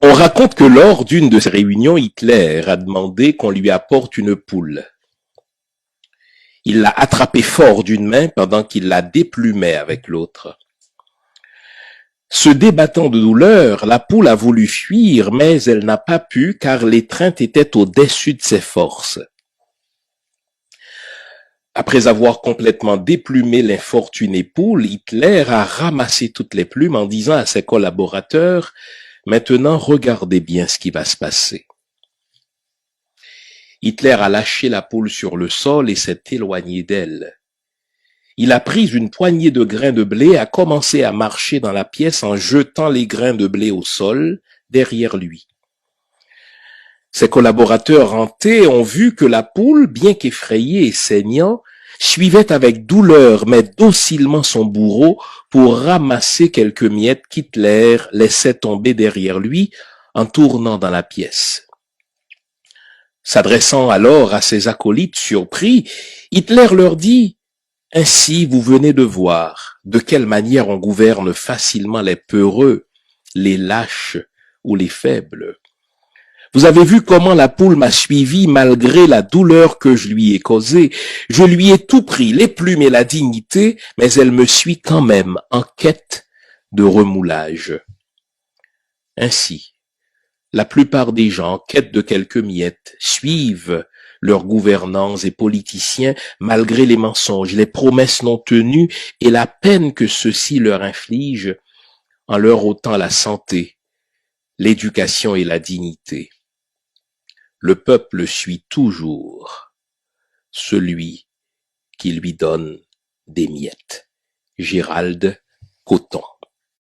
On raconte que lors d'une de ces réunions, Hitler a demandé qu'on lui apporte une poule. Il l'a attrapée fort d'une main pendant qu'il la déplumait avec l'autre. Se débattant de douleur, la poule a voulu fuir, mais elle n'a pas pu car l'étreinte était au-dessus de ses forces. Après avoir complètement déplumé l'infortunée poule, Hitler a ramassé toutes les plumes en disant à ses collaborateurs « Maintenant, regardez bien ce qui va se passer ». Hitler a lâché la poule sur le sol et s'est éloigné d'elle. Il a pris une poignée de grains de blé et a commencé à marcher dans la pièce en jetant les grains de blé au sol derrière lui. Ses collaborateurs hantés ont vu que la poule, bien qu'effrayée et saignant, suivait avec douleur mais docilement son bourreau pour ramasser quelques miettes qu'Hitler laissait tomber derrière lui en tournant dans la pièce. S'adressant alors à ses acolytes surpris, Hitler leur dit « Ainsi vous venez de voir de quelle manière on gouverne facilement les peureux, les lâches ou les faibles. Vous avez vu comment la poule m'a suivi malgré la douleur que je lui ai causée. Je lui ai tout pris, les plumes et la dignité, mais elle me suit quand même en quête de remoulage. » Ainsi, la plupart des gens, en quête de quelques miettes, suivent leurs gouvernants et politiciens malgré les mensonges, les promesses non tenues et la peine que ceux-ci leur infligent en leur ôtant la santé, l'éducation et la dignité. Le peuple suit toujours celui qui lui donne des miettes. Gérald Coton.